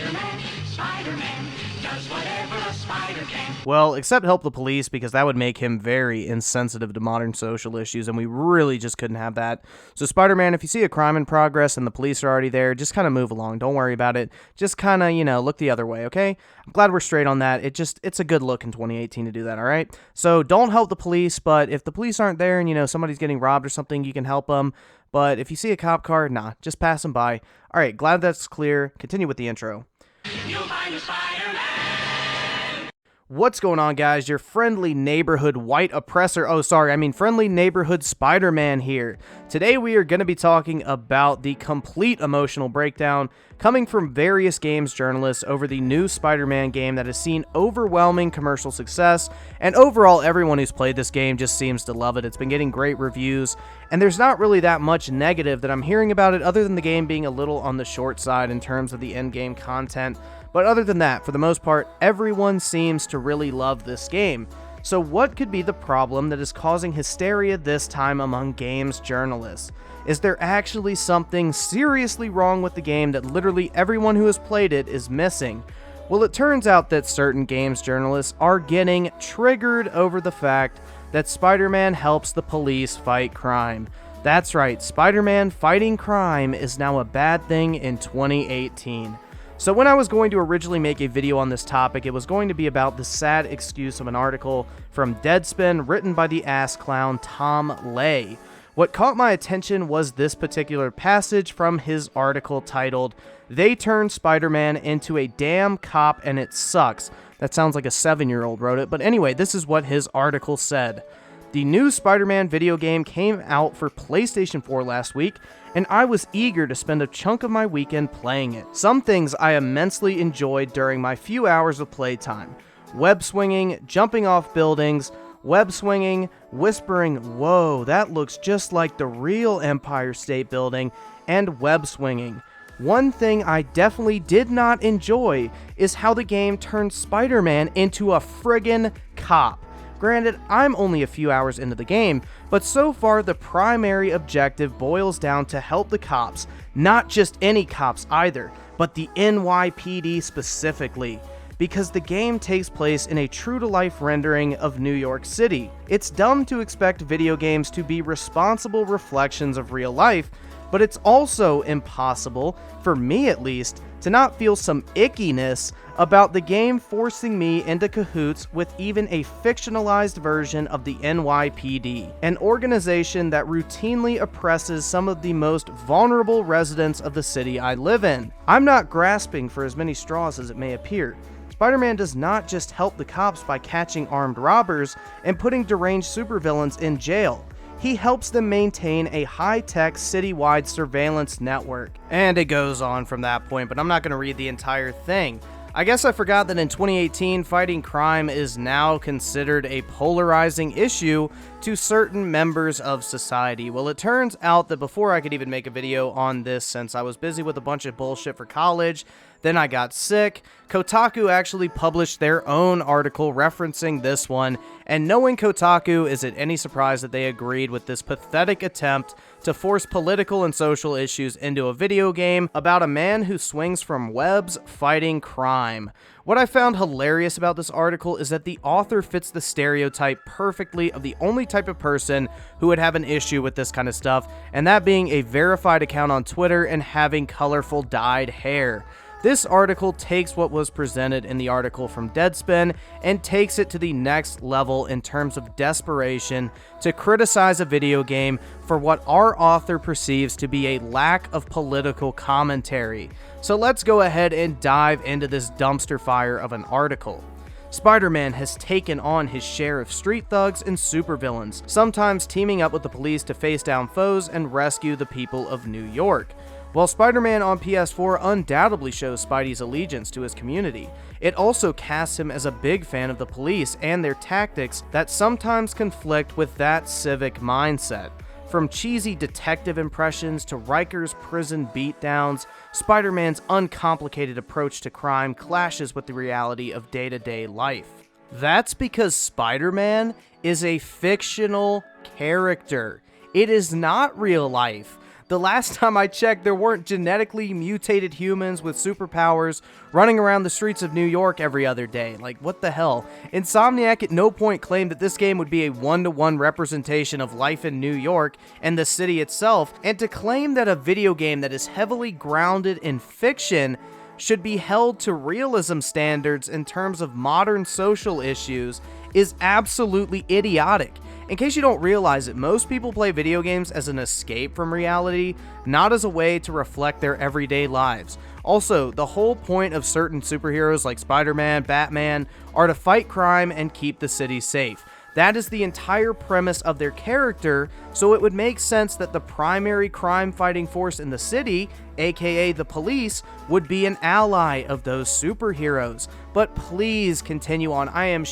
Spider-Man does whatever a spider can. Well, except help the police, because that would make him very insensitive to modern social issues, and we really just couldn't have that. So Spider-Man, if you see a crime in progress and the police are already there, just kind of move along. Don't worry about it. Just kind of, look the other way, okay? I'm glad we're straight on that. It's a good look in 2018 to do that, all right? So don't help the police, but if the police aren't there and, somebody's getting robbed or something, you can help them. But if you see a cop car, nah, just pass them by. All right, glad that's clear. Continue with the intro. You'll find a Spider-Man. What's going on, guys? Your friendly neighborhood white oppressor, friendly neighborhood Spider-Man here. Today we are going to be talking about the complete emotional breakdown coming from various games journalists over the new Spider-Man game that has seen overwhelming commercial success, and overall everyone who's played this game just seems to love it. It's been getting great reviews, and there's not really that much negative that I'm hearing about it other than the game being a little on the short side in terms of the end-game content. But other than that, for the most part, everyone seems to really love this game. So what could be the problem that is causing hysteria this time among games journalists? Is there actually something seriously wrong with the game that literally everyone who has played it is missing? Well, it turns out that certain games journalists are getting triggered over the fact that Spider-Man helps the police fight crime. That's right, Spider-Man fighting crime is now a bad thing in 2018. So when I was going to originally make a video on this topic, it was going to be about the sad excuse of an article from Deadspin written by the ass clown Tom Lay. What caught my attention was this particular passage from his article titled, "They Turned Spider-Man into a Damn Cop and It Sucks." That sounds like a 7-year-old wrote it, but anyway, this is what his article said. The new Spider-Man video game came out for PlayStation 4 last week, and I was eager to spend a chunk of my weekend playing it. Some things I immensely enjoyed during my few hours of playtime: web swinging, jumping off buildings, web swinging, whispering, "Whoa, that looks just like the real Empire State Building," and web swinging. One thing I definitely did not enjoy is how the game turned Spider-Man into a friggin' cop. Granted, I'm only a few hours into the game, but so far the primary objective boils down to help the cops, not just any cops either, but the NYPD specifically, because the game takes place in a true-to-life rendering of New York City. It's dumb to expect video games to be responsible reflections of real life, but it's also impossible, for me at least, to not feel some ickiness about the game forcing me into cahoots with even a fictionalized version of the NYPD, an organization that routinely oppresses some of the most vulnerable residents of the city I live in. I'm not grasping for as many straws as it may appear. Spider-Man does not just help the cops by catching armed robbers and putting deranged supervillains in jail. He helps them maintain a high-tech citywide surveillance network. And it goes on from that point, but I'm not going to read the entire thing. I guess I forgot that in 2018, fighting crime is now considered a polarizing issue to certain members of society. Well, it turns out that before I could even make a video on this, since I was busy with a bunch of bullshit for college, then I got sick, Kotaku actually published their own article referencing this one, and knowing Kotaku, is it any surprise that they agreed with this pathetic attempt to force political and social issues into a video game about a man who swings from webs fighting crime. What I found hilarious about this article is that the author fits the stereotype perfectly of the only type of person who would have an issue with this kind of stuff, and that being a verified account on Twitter and having colorful dyed hair. This article takes what was presented in the article from Deadspin and takes it to the next level in terms of desperation to criticize a video game for what our author perceives to be a lack of political commentary. So let's go ahead and dive into this dumpster fire of an article. Spider-Man has taken on his share of street thugs and supervillains, sometimes teaming up with the police to face down foes and rescue the people of New York. While Spider-Man on PS4 undoubtedly shows Spidey's allegiance to his community, it also casts him as a big fan of the police and their tactics that sometimes conflict with that civic mindset. From cheesy detective impressions to Riker's prison beatdowns, Spider-Man's uncomplicated approach to crime clashes with the reality of day-to-day life. That's because Spider-Man is a fictional character. It is not real life. The last time I checked, there weren't genetically mutated humans with superpowers running around the streets of New York every other day. Like, what the hell? Insomniac at no point claimed that this game would be a one-to-one representation of life in New York and the city itself, and to claim that a video game that is heavily grounded in fiction should be held to realism standards in terms of modern social issues is absolutely idiotic. In case you don't realize it, most people play video games as an escape from reality, not as a way to reflect their everyday lives. Also, the whole point of certain superheroes like Spider-Man, Batman, are to fight crime and keep the city safe. That is the entire premise of their character, so it would make sense that the primary crime-fighting force in the city, aka the police, would be an ally of those superheroes. But please continue on. I am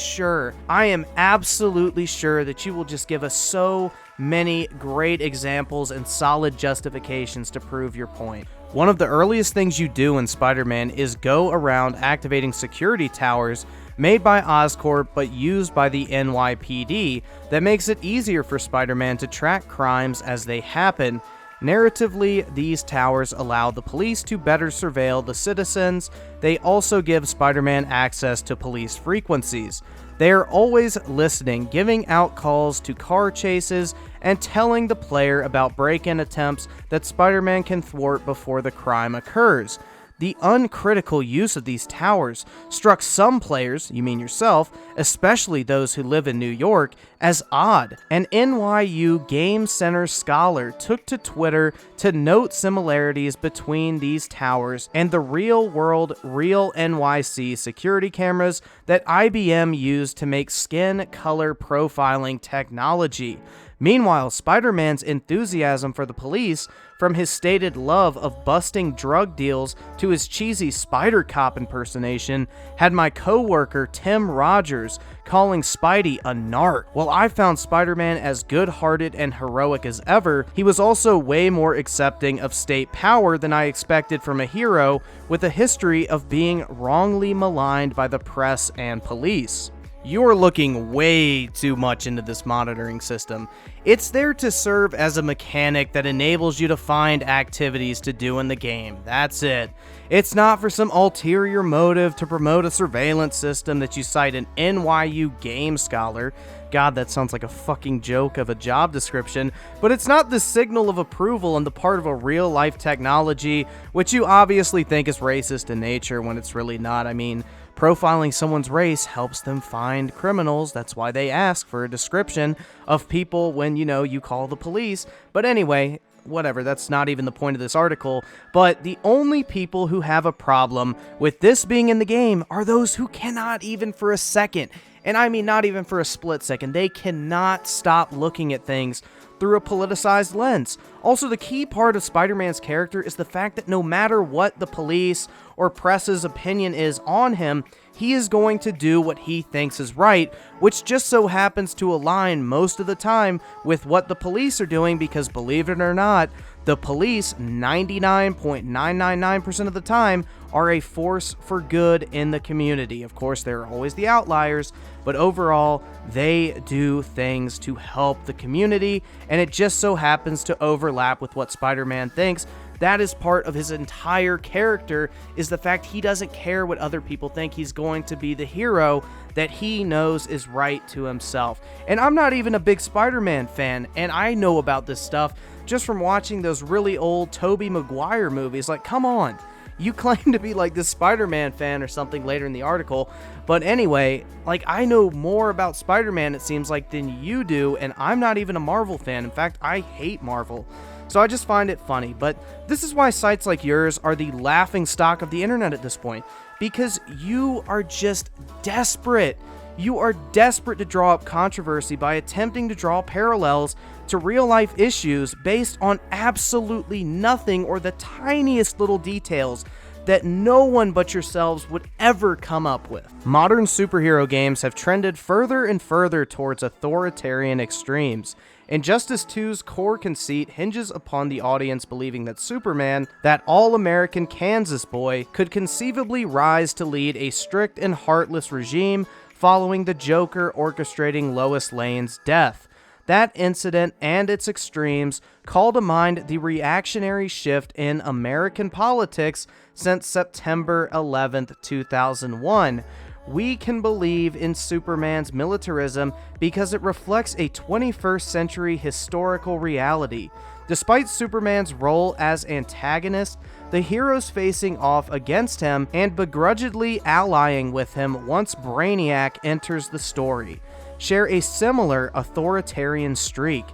absolutely sure that you will just give us so many great examples and solid justifications to prove your point. One of the earliest things you do in Spider-Man is go around activating security towers made by Oscorp but used by the NYPD that makes it easier for Spider-Man to track crimes as they happen. Narratively, these towers allow the police to better surveil the citizens. They also give Spider-Man access to police frequencies. They are always listening, giving out calls to car chases, and telling the player about break-in attempts that Spider-Man can thwart before the crime occurs. The uncritical use of these towers struck some players, you mean yourself, especially those who live in New York, as odd. An NYU Game Center scholar took to Twitter to note similarities between these towers and the real-world Real NYC security cameras that IBM used to make skin color profiling technology. Meanwhile, Spider-Man's enthusiasm for the police, from his stated love of busting drug deals to his cheesy Spider Cop impersonation, had my co-worker Tim Rogers calling Spidey a narc. While I found Spider-Man as good-hearted and heroic as ever, he was also way more accepting of state power than I expected from a hero with a history of being wrongly maligned by the press and police. You're looking way too much into this monitoring system. It's there to serve as a mechanic that enables you to find activities to do in the game. That's it. It's not for some ulterior motive to promote a surveillance system that you cite an NYU game scholar. God, that sounds like a fucking joke of a job description, but it's not the signal of approval on the part of a real-life technology, which you obviously think is racist in nature when it's really not. I mean, profiling someone's race helps them find criminals. That's why they ask for a description of people when, you call the police. But anyway, whatever, that's not even the point of this article. But the only people who have a problem with this being in the game are those who cannot even for a second, and I mean not even for a split second, they cannot stop looking at things through a politicized lens. Also, the key part of Spider-Man's character is the fact that no matter what the police or press's opinion is on him, he is going to do what he thinks is right, which just so happens to align most of the time with what the police are doing because, believe it or not, the police 99.999% of the time are a force for good in the community. Of course, there are always the outliers, but overall, they do things to help the community, and it just so happens to overlap with what Spider-Man thinks. That is part of his entire character, is the fact he doesn't care what other people think. He's going to be the hero that he knows is right to himself. And I'm not even a big Spider-Man fan, and I know about this stuff just from watching those really old Tobey Maguire movies. Like, come on. You claim to be like this Spider-Man fan or something later in the article, but anyway, like, I know more about Spider-Man, it seems like, than you do, and I'm not even a Marvel fan. In fact, I hate Marvel. So I just find it funny, but this is why sites like yours are the laughing stock of the internet at this point, because you are just desperate. You are desperate to draw up controversy by attempting to draw parallels to real-life issues based on absolutely nothing or the tiniest little details that no one but yourselves would ever come up with. Modern superhero games have trended further and further towards authoritarian extremes. Injustice 2's core conceit hinges upon the audience believing that Superman, that all-American Kansas boy, could conceivably rise to lead a strict and heartless regime following the Joker orchestrating Lois Lane's death. That incident and its extremes call to mind the reactionary shift in American politics since September 11th, 2001. We can believe in Superman's militarism because it reflects a 21st century historical reality. Despite Superman's role as antagonist, the heroes facing off against him and begrudgingly allying with him once Brainiac enters the story share a similar authoritarian streak.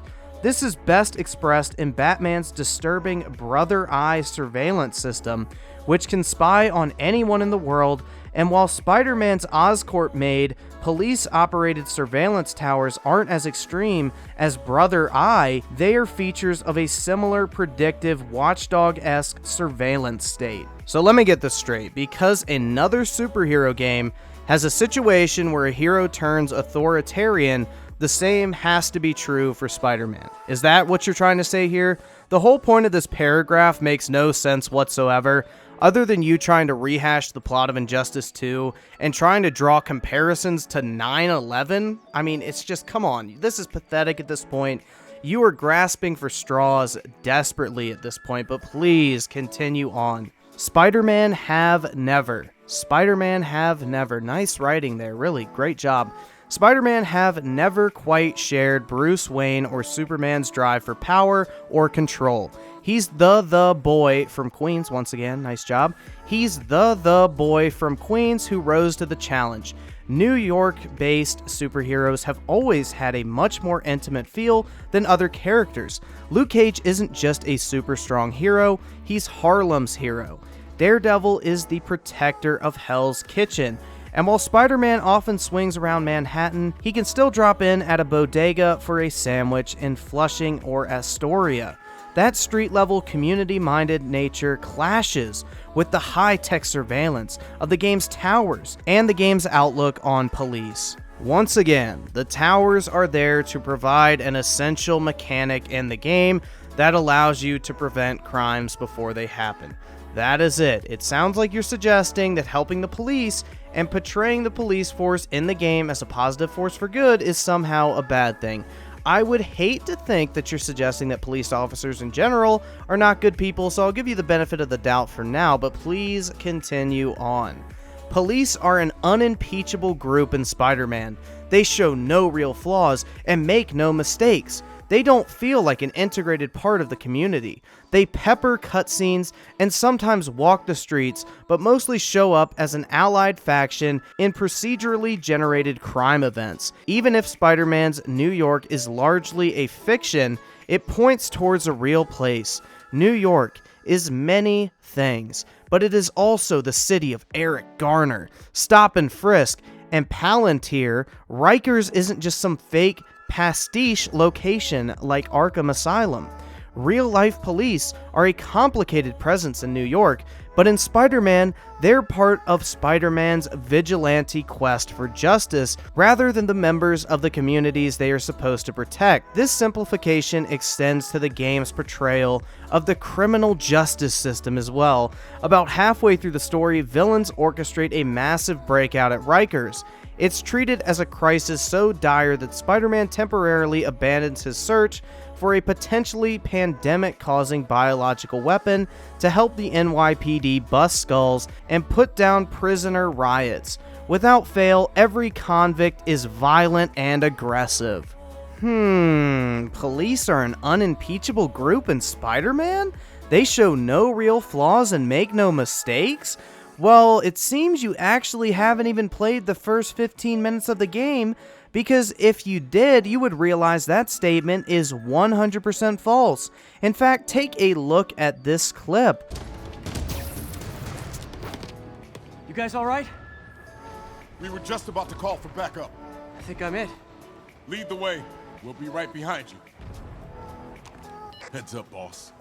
This is best expressed in Batman's disturbing Brother Eye surveillance system, which can spy on anyone in the world, and while Spider-Man's Oscorp-made, police-operated surveillance towers aren't as extreme as Brother Eye, they are features of a similar predictive watchdog-esque surveillance state. So let me get this straight, because another superhero game has a situation where a hero turns authoritarian, the same has to be true for Spider-Man. Is that what you're trying to say here? The whole point of this paragraph makes no sense whatsoever, other than you trying to rehash the plot of Injustice 2 and trying to draw comparisons to 9/11. I mean, it's just, come on, this is pathetic at this point. You are grasping for straws desperately at this point, but please continue on. Spider-Man have never. Spider-Man have never. Nice writing there, really, great job. Spider-Man have never quite shared Bruce Wayne or Superman's drive for power or control. He's the boy from Queens, once again, nice job. He's the boy from Queens who rose to the challenge. New York-based superheroes have always had a much more intimate feel than other characters. Luke Cage isn't just a super strong hero, he's Harlem's hero. Daredevil is the protector of Hell's Kitchen. And while Spider-Man often swings around Manhattan, he can still drop in at a bodega for a sandwich in Flushing or Astoria. That street-level, community-minded nature clashes with the high-tech surveillance of the game's towers and the game's outlook on police. Once again, the towers are there to provide an essential mechanic in the game that allows you to prevent crimes before they happen. That is it. It sounds like you're suggesting that helping the police and portraying the police force in the game as a positive force for good is somehow a bad thing. I would hate to think that you're suggesting that police officers in general are not good people, so I'll give you the benefit of the doubt for now, but please continue on. Police are an unimpeachable group in Spider-Man. They show no real flaws and make no mistakes. They don't feel like an integrated part of the community. They pepper cutscenes and sometimes walk the streets, but mostly show up as an allied faction in procedurally generated crime events. Even if Spider-Man's New York is largely a fiction, it points towards a real place. New York is many things, but it is also the city of Eric Garner, Stop and Frisk, and Palantir. Rikers isn't just some fake pastiche location like Arkham Asylum. Real-life police are a complicated presence in New York, but in Spider-Man, they're part of Spider-Man's vigilante quest for justice rather than the members of the communities they are supposed to protect. This simplification extends to the game's portrayal of the criminal justice system as well. About halfway through the story, villains orchestrate a massive breakout at Rikers. It's treated as a crisis so dire that Spider-Man temporarily abandons his search for a potentially pandemic-causing biological weapon to help the NYPD bust skulls and put down prisoner riots. Without fail, every convict is violent and aggressive. Police are an unimpeachable group in Spider-Man? They show no real flaws and make no mistakes? Well, it seems you actually haven't even played the first 15 minutes of the game, because if you did, you would realize that statement is 100% false. In fact, take a look at this clip. You guys all right? We were just about to call for backup. I think I'm it. Lead the way. We'll be right behind you. Heads up, boss.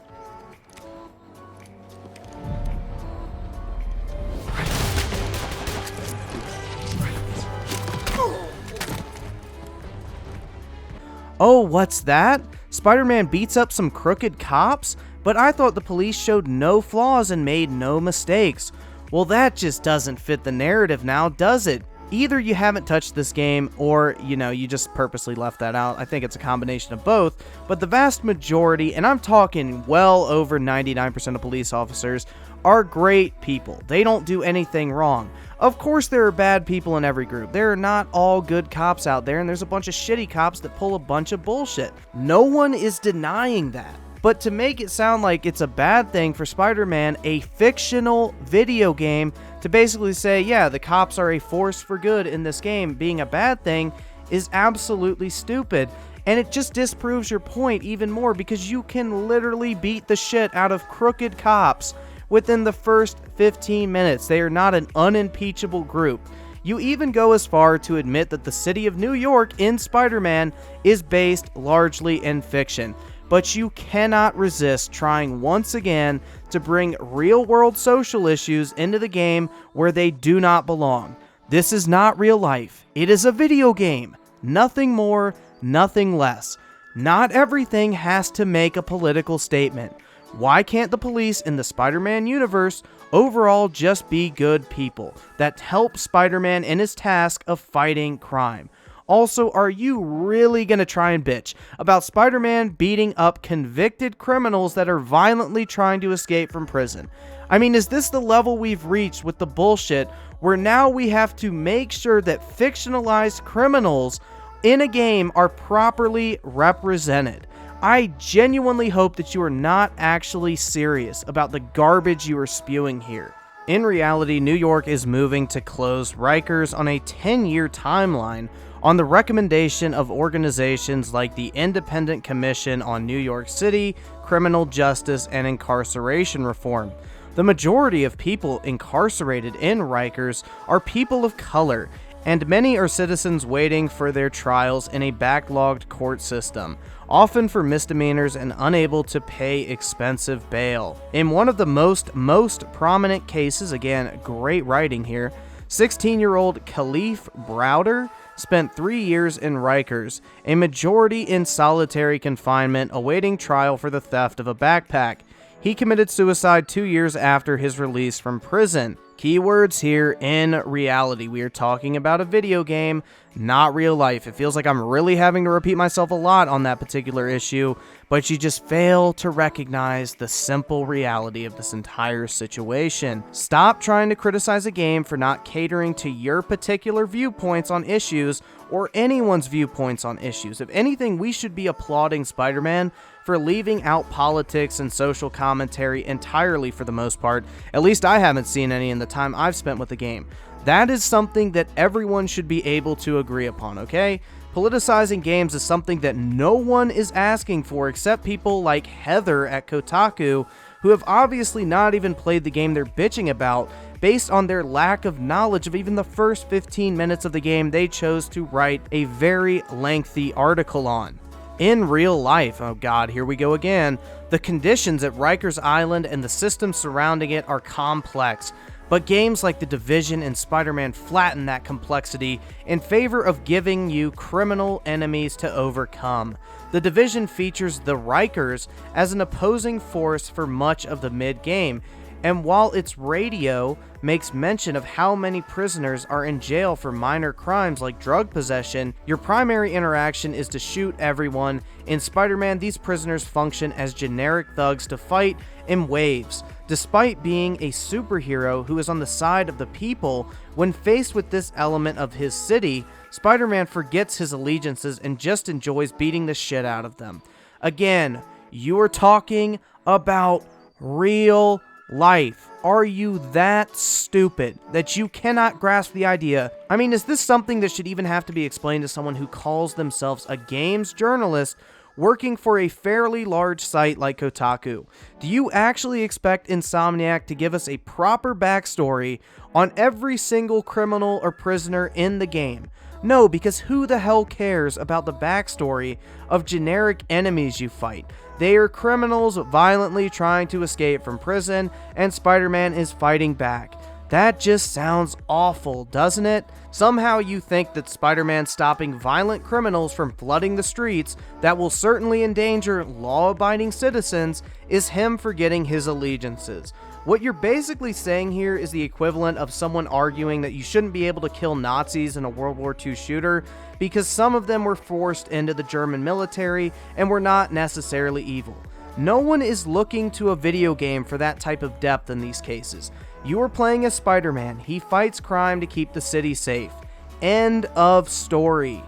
Oh, what's that? Spider-Man beats up some crooked cops? But I thought the police showed no flaws and made no mistakes. Well, that just doesn't fit the narrative now, does it? Either you haven't touched this game or, you just purposely left that out. I think it's a combination of both, but the vast majority, and I'm talking well over 99% of police officers, are great people. They don't do anything wrong. Of course there are bad people in every group. There are not all good cops out there, and there's a bunch of shitty cops that pull a bunch of bullshit. No one is denying that. But to make it sound like it's a bad thing for Spider-Man, a fictional video game, to basically say, yeah, the cops are a force for good in this game, being a bad thing, is absolutely stupid. And it just disproves your point even more, because you can literally beat the shit out of crooked cops within the first 15 minutes. They are not an unimpeachable group. You even go as far to admit that the city of New York in Spider-Man is based largely in fiction. But you cannot resist trying once again to bring real-world social issues into the game where they do not belong. This is not real life. It is a video game. Nothing more, nothing less. Not everything has to make a political statement. Why can't the police in the Spider-Man universe overall just be good people that help Spider-Man in his task of fighting crime? Also, are you really going to try and bitch about Spider-Man beating up convicted criminals that are violently trying to escape from prison? I mean, is this the level we've reached with the bullshit where now we have to make sure that fictionalized criminals in a game are properly represented? I genuinely hope that you are not actually serious about the garbage you are spewing here. In reality, New York is moving to close Rikers on a 10-year timeline on the recommendation of organizations like the Independent Commission on New York City, Criminal Justice, and Incarceration Reform. The majority of people incarcerated in Rikers are people of color, and many are citizens waiting for their trials in a backlogged court system, often for misdemeanors and unable to pay expensive bail. In one of the most prominent cases, again, great writing here, 16-year-old Khalif Browder spent 3 years in Rikers, a majority in solitary confinement, awaiting trial for the theft of a backpack. He committed suicide 2 years after his release from prison. Keywords here: in reality. We are talking about a video game, not real life. It feels like I'm really having to repeat myself a lot on that particular issue, but you just fail to recognize the simple reality of this entire situation. Stop trying to criticize a game for not catering to your particular viewpoints on issues or anyone's viewpoints on issues. If anything, we should be applauding Spider-Man for leaving out politics and social commentary entirely for the most part. At least I haven't seen any in the time I've spent with the game. That is something that everyone should be able to agree upon, okay? Politicizing games is something that no one is asking for except people like Heather at Kotaku, who have obviously not even played the game they're bitching about based on their lack of knowledge of even the first 15 minutes of the game they chose to write a very lengthy article on. In real life, oh god, here we go again, the conditions at Rikers Island and the systems surrounding it are complex, but games like The Division and Spider-Man flatten that complexity in favor of giving you criminal enemies to overcome. The Division features the Rikers as an opposing force for much of the mid-game, and while its radio makes mention of how many prisoners are in jail for minor crimes like drug possession, your primary interaction is to shoot everyone. In Spider-Man, these prisoners function as generic thugs to fight in waves. Despite being a superhero who is on the side of the people, when faced with this element of his city, Spider-Man forgets his allegiances and just enjoys beating the shit out of them. Again, you are talking about real life. Are you that stupid that you cannot grasp the idea? I mean, is this something that should even have to be explained to someone who calls themselves a games journalist working for a fairly large site like Kotaku? Do you actually expect Insomniac to give us a proper backstory on every single criminal or prisoner in the game? No, because who the hell cares about the backstory of generic enemies you fight? They are criminals violently trying to escape from prison, and Spider-Man is fighting back. That just sounds awful, doesn't it? Somehow you think that Spider-Man stopping violent criminals from flooding the streets that will certainly endanger law-abiding citizens is him forgetting his allegiances. What you're basically saying here is the equivalent of someone arguing that you shouldn't be able to kill Nazis in a World War II shooter because some of them were forced into the German military and were not necessarily evil. No one is looking to a video game for that type of depth in these cases. You are playing as Spider-Man. He fights crime to keep the city safe. End of story.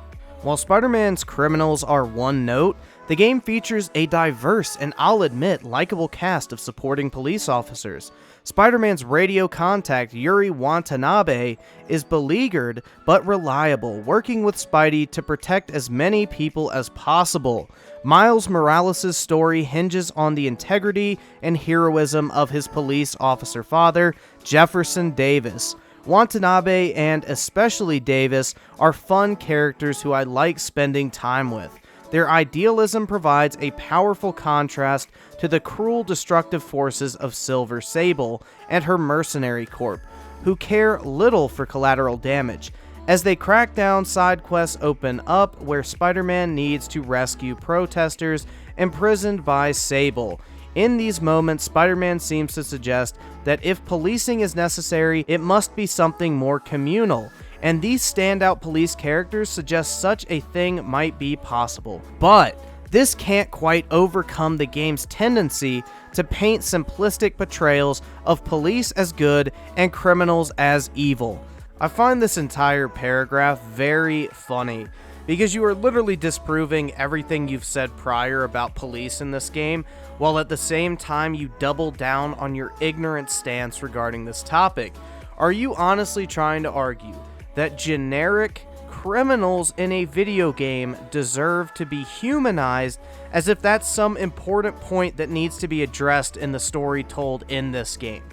While Spider-Man's criminals are one note, the game features a diverse and, I'll admit, likable cast of supporting police officers. Spider-Man's radio contact, Yuri Watanabe, is beleaguered but reliable, working with Spidey to protect as many people as possible. Miles Morales' story hinges on the integrity and heroism of his police officer father, Jefferson Davis. Watanabe, and especially Davis, are fun characters who I like spending time with. Their idealism provides a powerful contrast to the cruel, destructive forces of Silver Sable and her mercenary corps, who care little for collateral damage. As they crack down, side quests open up where Spider-Man needs to rescue protesters imprisoned by Sable. In these moments, Spider-Man seems to suggest that if policing is necessary, it must be something more communal, and these standout police characters suggest such a thing might be possible. But this can't quite overcome the game's tendency to paint simplistic portrayals of police as good and criminals as evil. I find this entire paragraph very funny, because you are literally disproving everything you've said prior about police in this game, while at the same time you double down on your ignorant stance regarding this topic. Are you honestly trying to argue that generic criminals in a video game deserve to be humanized, as if that's some important point that needs to be addressed in the story told in this game?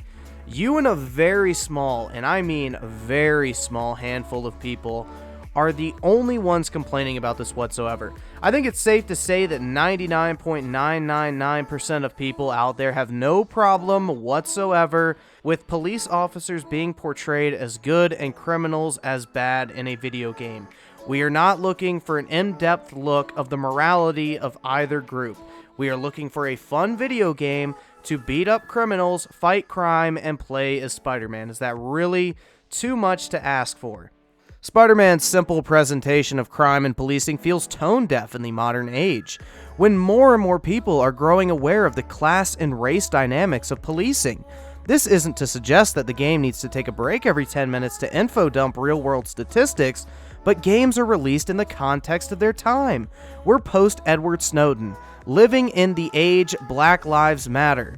You and a very small, and I mean very small, handful of people are the only ones complaining about this whatsoever. I think it's safe to say that 99.999% of people out there have no problem whatsoever with police officers being portrayed as good and criminals as bad in a video game. We are not looking for an in-depth look of the morality of either group. We are looking for a fun video game to beat up criminals, fight crime, and play as Spider-Man. Is that really too much to ask for? Spider-Man's simple presentation of crime and policing feels tone-deaf in the modern age, when more and more people are growing aware of the class and race dynamics of policing. This isn't to suggest that the game needs to take a break every 10 minutes to info-dump real-world statistics, but games are released in the context of their time. We're post-Edward Snowden, living in the age Black Lives Matter.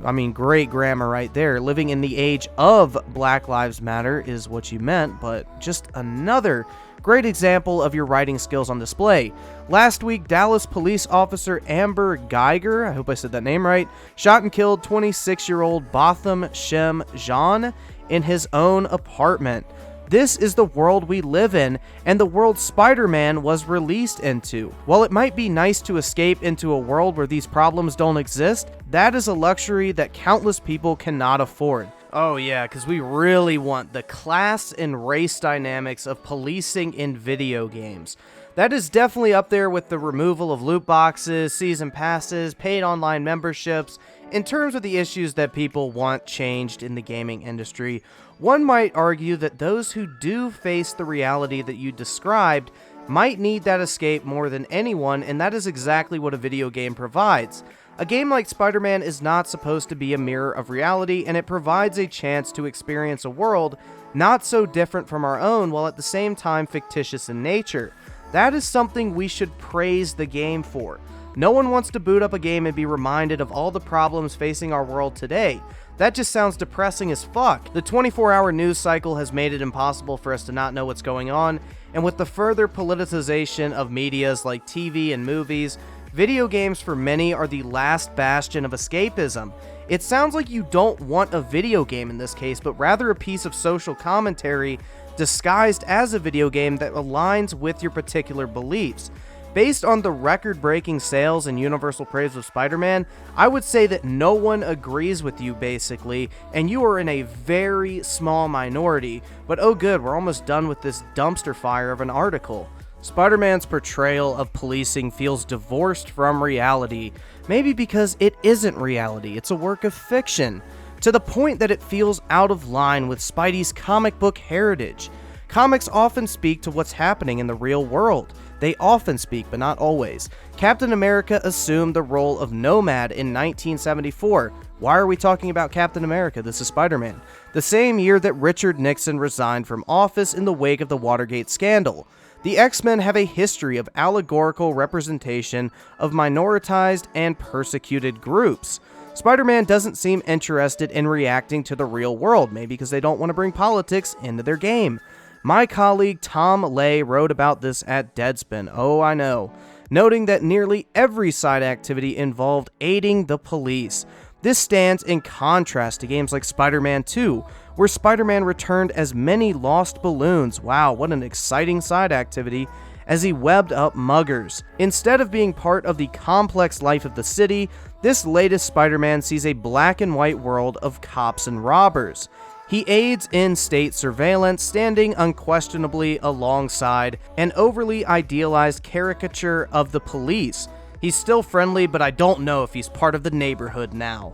I mean, great grammar right there. Living in the age of Black Lives Matter is what you meant, but just another great example of your writing skills on display. Last week, Dallas police officer Amber Geiger, I hope I said that name right, shot and killed 26-year-old Botham Shem Jean in his own apartment. This is the world we live in, and the world Spider-Man was released into. While it might be nice to escape into a world where these problems don't exist, that is a luxury that countless people cannot afford. Oh yeah, because we really want the class and race dynamics of policing in video games. That is definitely up there with the removal of loot boxes, season passes, paid online memberships. In terms of the issues that people want changed in the gaming industry, one might argue that those who do face the reality that you described might need that escape more than anyone, and that is exactly what a video game provides. A game like Spider-Man is not supposed to be a mirror of reality, and it provides a chance to experience a world not so different from our own, while at the same time fictitious in nature. That is something we should praise the game for. No one wants to boot up a game and be reminded of all the problems facing our world today. That just sounds depressing as fuck. The 24-hour news cycle has made it impossible for us to not know what's going on, and with the further politicization of medias like TV and movies, video games for many are the last bastion of escapism. It sounds like you don't want a video game in this case, but rather a piece of social commentary disguised as a video game that aligns with your particular beliefs. Based on the record-breaking sales and universal praise of Spider-Man, I would say that no one agrees with you, basically, and you are in a very small minority. But oh good, we're almost done with this dumpster fire of an article. Spider-Man's portrayal of policing feels divorced from reality, maybe because it isn't reality, it's a work of fiction. to the point that it feels out of line with Spidey's comic book heritage. Comics often speak to what's happening in the real world. They often speak, but not always. Captain America assumed the role of Nomad in 1974. Why are we talking about Captain America? This is Spider-Man. The same year that Richard Nixon resigned from office in the wake of the Watergate scandal. The X-Men have a history of allegorical representation of minoritized and persecuted groups. Spider-Man doesn't seem interested in reacting to the real world, maybe because they don't want to bring politics into their game. My colleague Tom Lay wrote about this at Deadspin, oh I know, noting that nearly every side activity involved aiding the police. This stands in contrast to games like Spider-Man 2, where Spider-Man returned as many lost balloons, wow what an exciting side activity, as he webbed up muggers. Instead of being part of the complex life of the city, this latest Spider-Man sees a black and white world of cops and robbers. He aids in state surveillance, standing unquestionably alongside an overly idealized caricature of the police. He's still friendly, but I don't know if he's part of the neighborhood now.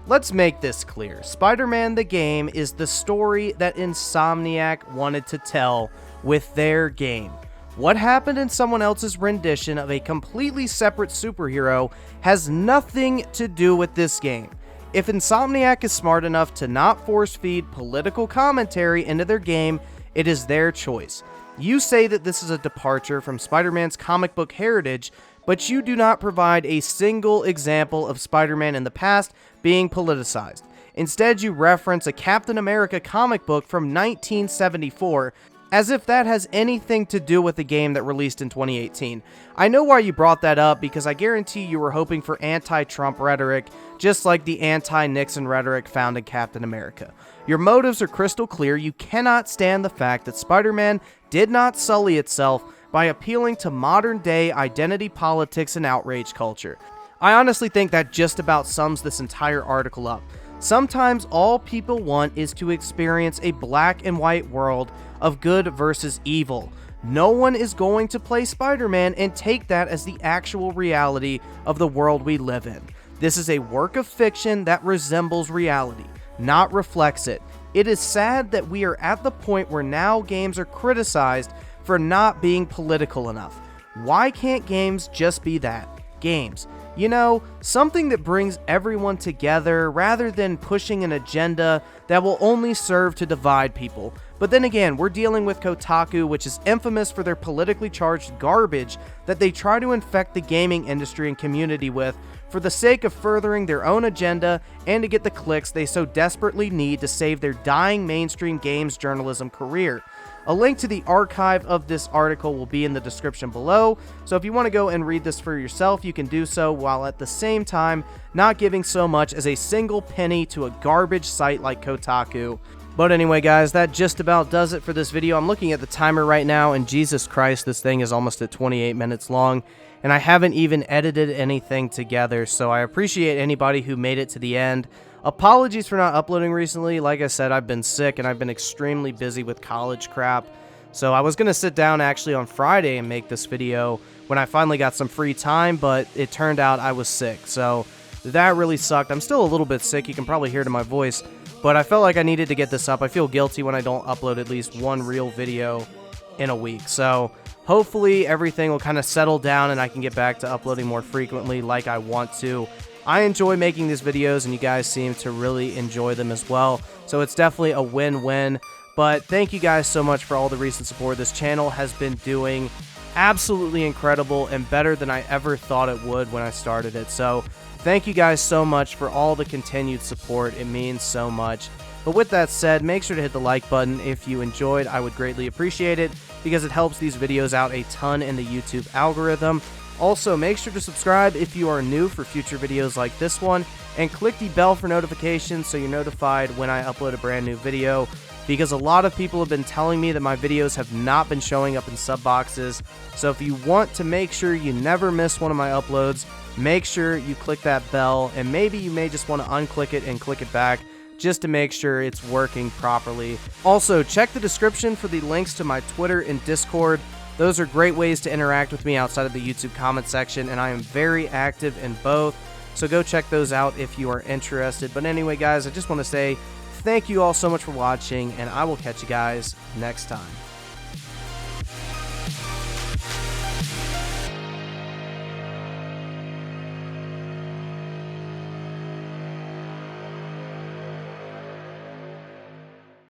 Let's make this clear. Spider-Man the game is the story that Insomniac wanted to tell with their game. What happened in someone else's rendition of a completely separate superhero has nothing to do with this game. If Insomniac is smart enough to not force-feed political commentary into their game, it is their choice. You say that this is a departure from Spider-Man's comic book heritage, but you do not provide a single example of Spider-Man in the past being politicized. Instead, you reference a Captain America comic book from 1974, as if that has anything to do with the game that released in 2018. I know why you brought that up, because I guarantee you were hoping for anti-Trump rhetoric, just like the anti-Nixon rhetoric found in Captain America. Your motives are crystal clear. You cannot stand the fact that Spider-Man did not sully itself by appealing to modern-day identity politics and outrage culture. I honestly think that just about sums this entire article up. Sometimes all people want is to experience a black and white world of good versus evil. No one is going to play Spider-Man and take that as the actual reality of the world we live in. This is a work of fiction that resembles reality, not reflects it. It is sad that we are at the point where now games are criticized for not being political enough. Why can't games just be that? Games. You know, something that brings everyone together rather than pushing an agenda that will only serve to divide people. But then again, we're dealing with Kotaku, which is infamous for their politically charged garbage that they try to infect the gaming industry and community with for the sake of furthering their own agenda and to get the clicks they so desperately need to save their dying mainstream games journalism career. A link to the archive of this article will be in the description below, so if you want to go and read this for yourself, you can do so while at the same time not giving so much as a single penny to a garbage site like Kotaku. But anyway guys, that just about does it for this video. I'm looking at the timer right now, and Jesus Christ, this thing is almost at 28 minutes long, and I haven't even edited anything together, so I appreciate anybody who made it to the end. Apologies for not uploading recently. Like I said, I've been sick and I've been extremely busy with college crap. So I was going to sit down actually on Friday and make this video when I finally got some free time, but it turned out I was sick. So that really sucked. I'm still a little bit sick. You can probably hear it in my voice, but I felt like I needed to get this up. I feel guilty when I don't upload at least one real video in a week. So hopefully everything will kind of settle down and I can get back to uploading more frequently like I want to. I enjoy making these videos, and you guys seem to really enjoy them as well, so it's definitely a win-win. But thank you guys so much for all the recent support. This channel has been doing absolutely incredible and better than I ever thought it would when I started it. So thank you guys so much for all the continued support. It means so much. But with that said, make sure to hit the like button if you enjoyed. I would greatly appreciate it because it helps these videos out a ton in the YouTube algorithm. Also, make sure to subscribe if you are new for future videos like this one, and click the bell for notifications so you're notified when I upload a brand new video, because a lot of people have been telling me that my videos have not been showing up in sub boxes. So if you want to make sure you never miss one of my uploads, make sure you click that bell, and maybe you may just want to unclick it and click it back just to make sure it's working properly. Also, check the description for the links to my Twitter and Discord. Those are great ways to interact with me outside of the YouTube comment section, and I am very active in both. So go check those out if you are interested. But anyway, guys, I just want to say thank you all so much for watching, and I will catch you guys next time.